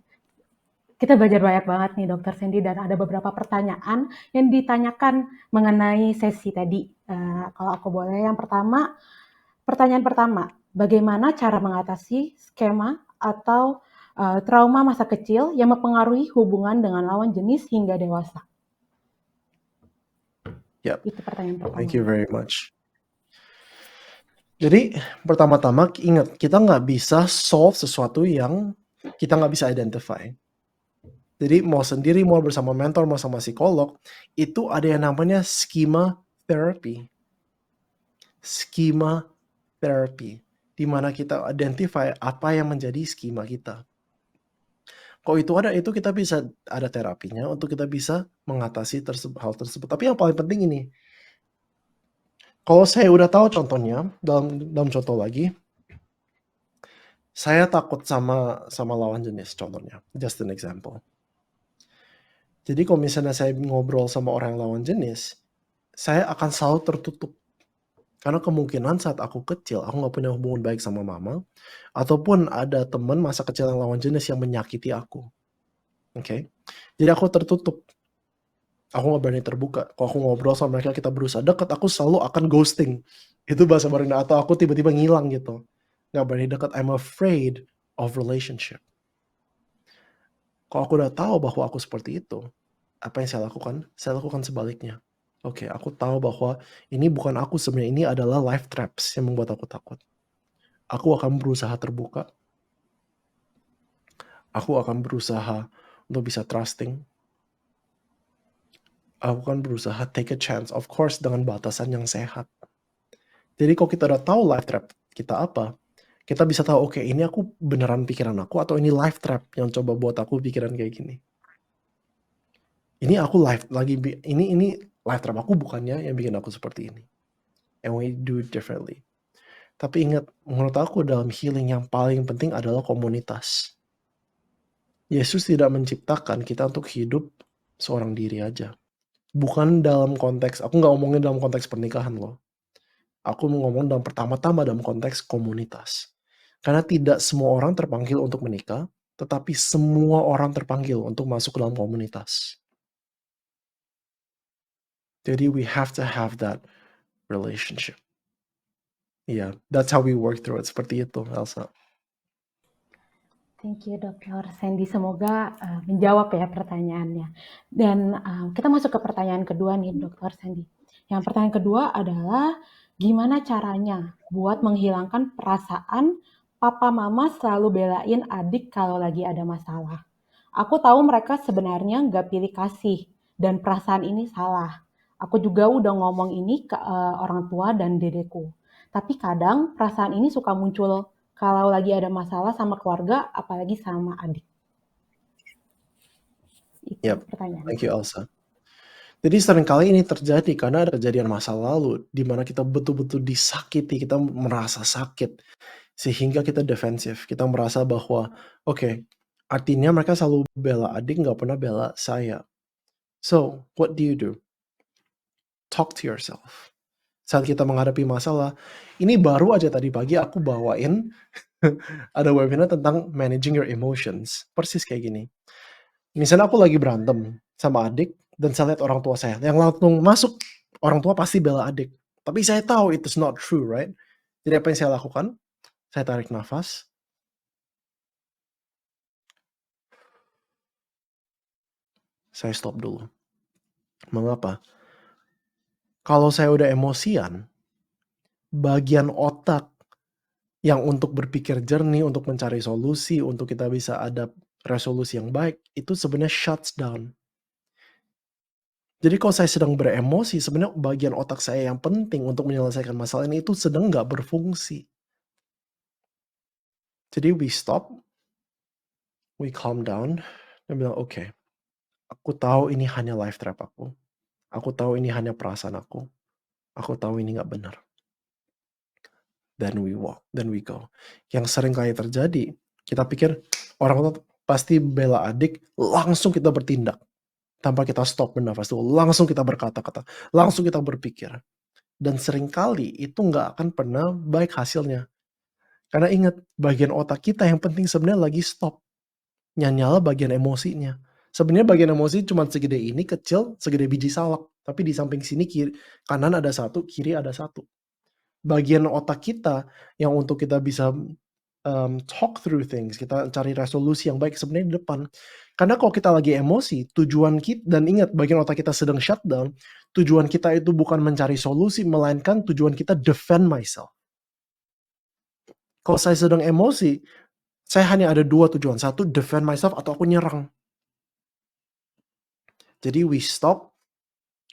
kita belajar banyak banget nih Dr. Sandy, dan ada beberapa pertanyaan yang ditanyakan mengenai sesi tadi. Kalau aku boleh, yang pertama, pertanyaan pertama, bagaimana cara mengatasi skema atau trauma masa kecil yang mempengaruhi hubungan dengan lawan jenis hingga dewasa? Yep. Itu pertanyaan pertama. Thank you very much. Jadi pertama-tama ingat, kita nggak bisa solve sesuatu yang kita nggak bisa identify. Jadi mau sendiri, mau bersama mentor, mau sama psikolog, itu ada yang namanya schema therapy. Schema therapy, di mana kita identify apa yang menjadi skema kita. Kalau itu ada, itu kita bisa ada terapinya untuk kita bisa mengatasi hal tersebut. Tapi yang paling penting ini, kalau saya udah tahu contohnya, dalam contoh lagi, saya takut sama lawan jenis contohnya, just an example. Jadi kalau misalnya saya ngobrol sama orang lawan jenis, saya akan selalu tertutup. Karena kemungkinan saat aku kecil, aku nggak punya hubungan baik sama mama, ataupun ada teman masa kecil yang lawan jenis yang menyakiti aku. Oke? Jadi aku tertutup. Aku nggak berani terbuka. Kalau aku ngobrol sama mereka, kita berusaha dekat, aku selalu akan ghosting. Itu bahasa barunya, atau aku tiba-tiba ngilang gitu. Nggak berani dekat, I'm afraid of relationship. Kalau aku udah tahu bahwa aku seperti itu, apa yang saya lakukan? Saya lakukan sebaliknya. Oke, aku tahu bahwa ini bukan aku sebenarnya, ini adalah life traps yang membuat aku takut. Aku akan berusaha terbuka, aku akan berusaha untuk bisa trusting, aku akan berusaha take a chance, of course dengan batasan yang sehat. Jadi kalau kita udah tahu life trap kita apa, kita bisa tahu, oke ini aku beneran pikiran aku atau ini life trap yang coba buat aku pikiran kayak gini. Ini aku ini life trap aku bukannya yang bikin aku seperti ini. And we do it differently. Tapi ingat, menurut aku dalam healing yang paling penting adalah komunitas. Yesus tidak menciptakan kita untuk hidup seorang diri aja. Bukan dalam konteks, aku nggak ngomongin dalam konteks pernikahan loh. Aku mau ngomong dalam pertama-tama dalam konteks komunitas. Karena tidak semua orang terpanggil untuk menikah, tetapi semua orang terpanggil untuk masuk ke dalam komunitas. Jadi we have to have that relationship. Yeah, that's how we work through it. Seperti itu, Elsa. Thank you, Dr. Sandy. Semoga menjawab ya pertanyaannya. Dan kita masuk ke pertanyaan kedua nih, Dr. Sandy. Yang pertanyaan kedua adalah, gimana caranya buat menghilangkan perasaan papa mama selalu belain adik kalau lagi ada masalah? Aku tahu mereka sebenarnya nggak pilih kasih, dan perasaan ini salah. Aku juga udah ngomong ini ke orang tua dan dedeku. Tapi kadang perasaan ini suka muncul kalau lagi ada masalah sama keluarga, apalagi sama adik. Itu Yep, pertanyaannya. thank you Elsa. Jadi seringkali ini terjadi karena ada kejadian masa lalu di mana kita betul-betul disakiti, kita merasa sakit sehingga kita defensif. Kita merasa bahwa oke, artinya mereka selalu bela adik, nggak pernah bela saya. So, what do you do? Talk to yourself. Saat kita menghadapi masalah, ini baru aja tadi pagi aku bawain ada webinar tentang managing your emotions. Persis kayak gini. Misalnya aku lagi berantem sama adik dan saya lihat orang tua saya yang langsung masuk, orang tua pasti bela adik. Tapi saya tahu it's not true, right? Jadi apa yang saya lakukan? Saya tarik nafas. Saya stop dulu. Mengapa? Kalau saya udah emosian, bagian otak yang untuk berpikir jernih, untuk mencari solusi, untuk kita bisa ada resolusi yang baik, itu sebenarnya shuts down. Jadi kalau saya sedang beremosi, sebenarnya bagian otak saya yang penting untuk menyelesaikan masalah ini itu sedang nggak berfungsi. Jadi we stop, we calm down, dan bilang, oke, aku tahu ini hanya life trap aku. Aku tahu ini hanya perasaan aku. Aku tahu ini nggak benar. Then we walk, then we go. Yang sering kali terjadi, kita pikir orang tua pasti bela adik, langsung kita bertindak. Tanpa kita stop bernafas dulu, langsung kita berkata-kata, langsung kita berpikir. Dan seringkali itu nggak akan pernah baik hasilnya. Karena ingat, bagian otak kita yang penting sebenarnya lagi stop. Yang nyala bagian emosinya. Sebenarnya bagian emosi cuma segede ini, kecil, segede biji salak. Tapi di samping sini kanan ada satu, kiri ada satu. Bagian otak kita yang untuk kita bisa talk through things, kita cari resolusi yang baik sebenarnya di depan. Karena kalau kita lagi emosi, tujuan kita, dan ingat bagian otak kita sedang shutdown, tujuan kita itu bukan mencari solusi, melainkan tujuan kita defend myself. Kalau saya sedang emosi, saya hanya ada dua tujuan. Satu, defend myself, atau aku nyerang. Jadi we stop,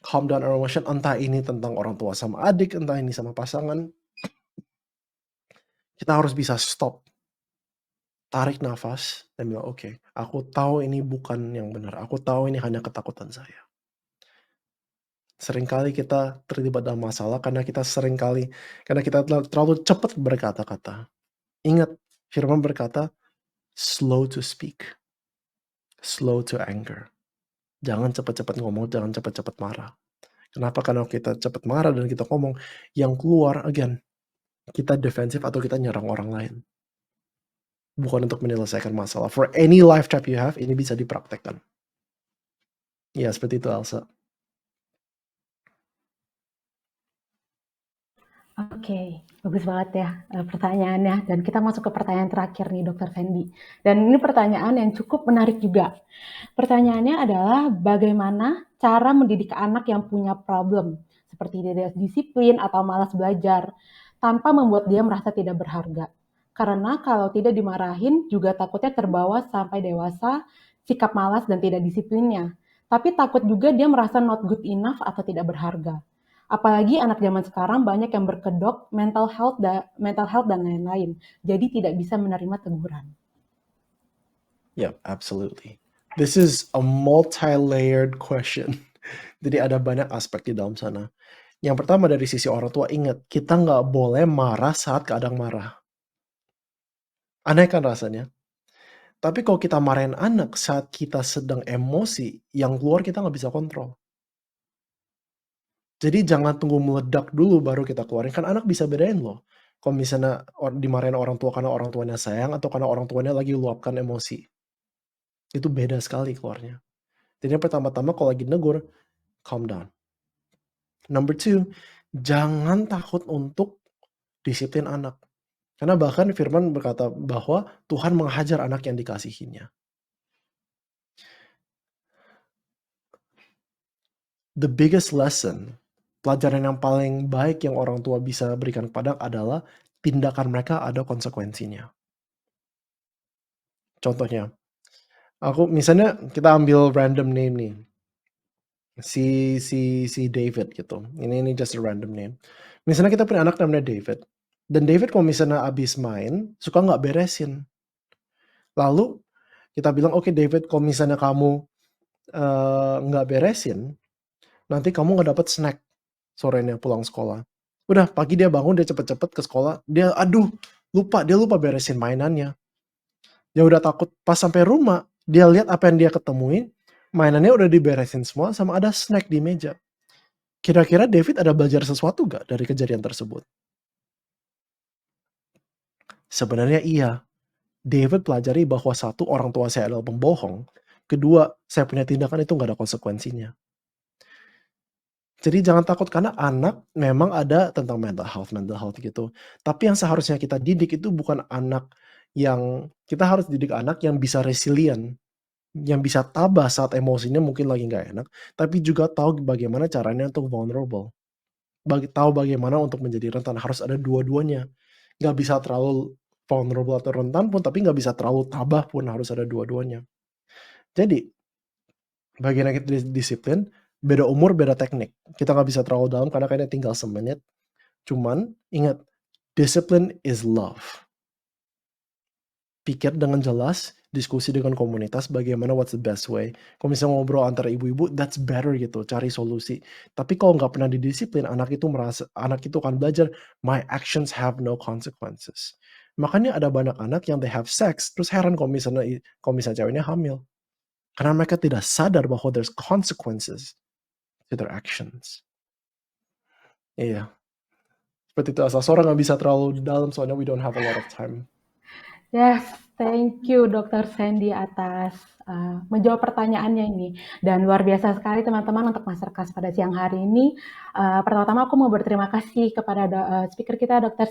calm down our emotion, entah ini tentang orang tua sama adik, entah ini sama pasangan. Kita harus bisa stop. Tarik nafas dan bilang, oke, aku tahu ini bukan yang benar. Aku tahu ini hanya ketakutan saya. Seringkali kita terlibat dalam masalah karena kita terlalu cepat berkata-kata. Ingat, firman berkata, slow to speak, slow to anger. Jangan cepat-cepat ngomong, jangan cepat-cepat marah. Kenapa? Karena kita cepat marah dan kita ngomong, yang keluar, again, kita defensif atau kita nyerang orang lain. Bukan untuk menyelesaikan masalah. For any life trap you have, ini bisa dipraktekkan. Ya, seperti itu, Elsa. Oke, bagus banget ya, pertanyaannya dan kita masuk ke pertanyaan terakhir nih Dokter Fendi, dan ini pertanyaan yang cukup menarik juga. Pertanyaannya adalah bagaimana cara mendidik anak yang punya problem, seperti tidak disiplin atau malas belajar, tanpa membuat dia merasa tidak berharga. Karena kalau tidak dimarahin juga takutnya terbawa sampai dewasa, sikap malas dan tidak disiplinnya. Tapi takut juga dia merasa not good enough atau tidak berharga. Apalagi anak zaman sekarang banyak yang berkedok mental health dan lain-lain. Jadi tidak bisa menerima teguran. Yeah, absolutely. This is a multi-layered question. Jadi ada banyak aspek di dalam sana. Yang pertama dari sisi orang tua, ingat, kita nggak boleh marah saat kadang marah. Aneh kan rasanya? Tapi kalau kita marahin anak saat kita sedang emosi, yang keluar kita nggak bisa kontrol. Jadi jangan tunggu meledak dulu baru kita keluarin, kan anak bisa bedain loh. Kalau misalnya dimarahin orang tua karena orang tuanya sayang atau karena orang tuanya lagi luapkan emosi. Itu beda sekali keluarnya. Jadi yang pertama-tama kalau lagi negur, calm down. Number two, jangan takut untuk disiplin anak. Karena bahkan firman berkata bahwa Tuhan menghajar anak yang dikasihinya. The biggest lesson, pelajaran yang paling baik yang orang tua bisa berikan kepada adalah tindakan mereka ada konsekuensinya. Contohnya, misalnya kita ambil random name nih. Si David gitu. Ini just a random name. Misalnya kita punya anak namanya David. Dan David kalau misalnya abis main, suka nggak beresin. Lalu kita bilang, oke David, kalau misalnya kamu nggak beresin, nanti kamu nggak dapat snack sorenya pulang sekolah. Udah pagi dia bangun, dia cepet-cepet ke sekolah, dia lupa beresin mainannya. Dia udah takut pas sampai rumah, dia lihat apa yang dia ketemuin, mainannya udah diberesin semua sama ada snack di meja. Kira-kira David ada belajar sesuatu gak dari kejadian tersebut? Sebenarnya iya. David pelajari bahwa satu, orang tua saya adalah pembohong. Kedua, saya punya tindakan itu gak ada konsekuensinya. Jadi jangan takut karena anak memang ada tentang mental health gitu. Tapi yang seharusnya kita didik itu bukan kita harus didik anak yang bisa resilient, yang bisa tabah saat emosinya mungkin lagi nggak enak, tapi juga tahu bagaimana caranya untuk vulnerable. Tahu bagaimana untuk menjadi rentan, harus ada dua-duanya. Nggak bisa terlalu vulnerable atau rentan pun, tapi nggak bisa terlalu tabah pun, harus ada dua-duanya. Jadi, bagian kita disiplin, beda umur, beda teknik. Kita nggak bisa terlalu dalam karena kayaknya tinggal semenit. Cuman, ingat, discipline is love. Pikir dengan jelas, diskusi dengan komunitas, bagaimana what's the best way. Kalau misalnya ngobrol antara ibu-ibu, that's better gitu, cari solusi. Tapi kalau nggak pernah didisiplin, anak itu akan belajar, my actions have no consequences. Makanya ada banyak anak yang they have sex, terus heran kalau misalnya ceweknya hamil. Karena mereka tidak sadar bahwa there's consequences to their actions. Iya. Seperti itu, asal seorang nggak bisa terlalu dalam, soalnya we don't have a lot of time. Yes, thank you Dr. Sandy atas menjawab pertanyaannya ini. Dan luar biasa sekali teman-teman untuk Masterclass pada siang hari ini. Pertama-tama aku mau berterima kasih kepada speaker kita Dr.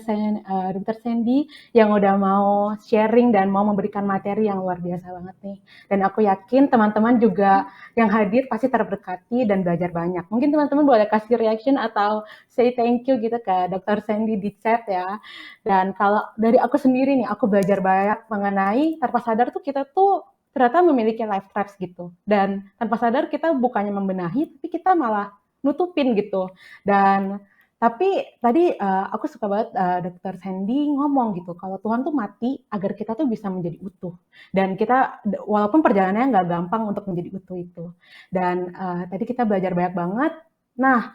Sandy yang udah mau sharing dan mau memberikan materi yang luar biasa banget nih. Dan aku yakin teman-teman juga yang hadir pasti terberkati dan belajar banyak. Mungkin teman-teman boleh kasih reaction atau say thank you gitu ke Dr. Sandy di chat ya. Dan kalau dari aku sendiri nih, aku belajar banyak mengenai tanpa sadar tuh kita tuh ternyata memiliki life traps gitu. Dan tanpa sadar kita bukannya membenahi, tapi kita malah nutupin gitu. Dan tapi tadi aku suka banget Dr. Sandy ngomong gitu, kalau Tuhan tuh mati agar kita tuh bisa menjadi utuh. Dan kita, walaupun perjalanannya nggak gampang untuk menjadi utuh itu. Dan tadi kita belajar banyak banget. Nah,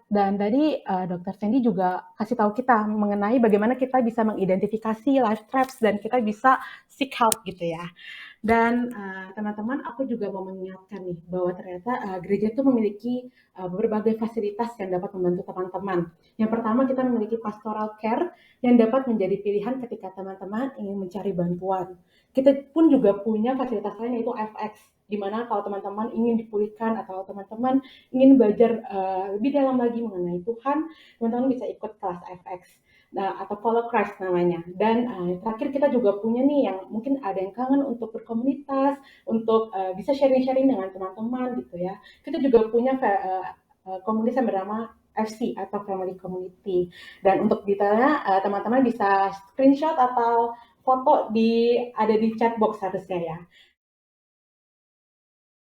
dan tadi Dr. Sandy juga kasih tahu kita mengenai bagaimana kita bisa mengidentifikasi life traps dan kita bisa seek help gitu ya. Dan teman-teman, aku juga mau mengingatkan nih bahwa ternyata gereja itu memiliki berbagai fasilitas yang dapat membantu teman-teman. Yang pertama, kita memiliki pastoral care yang dapat menjadi pilihan ketika teman-teman ingin mencari bantuan. Kita pun juga punya fasilitas lain yaitu FX, di mana kalau teman-teman ingin dipulihkan atau teman-teman ingin belajar lebih dalam lagi mengenai Tuhan, teman-teman bisa ikut kelas FX. Nah, atau follow Christ namanya. Dan terakhir kita juga punya nih yang mungkin ada yang kangen untuk berkomunitas, untuk bisa sharing-sharing dengan teman-teman gitu ya. Kita juga punya komunitas yang bernama FC atau Family Community. Dan untuk detailnya teman-teman bisa screenshot atau foto ada di chat box harusnya ya.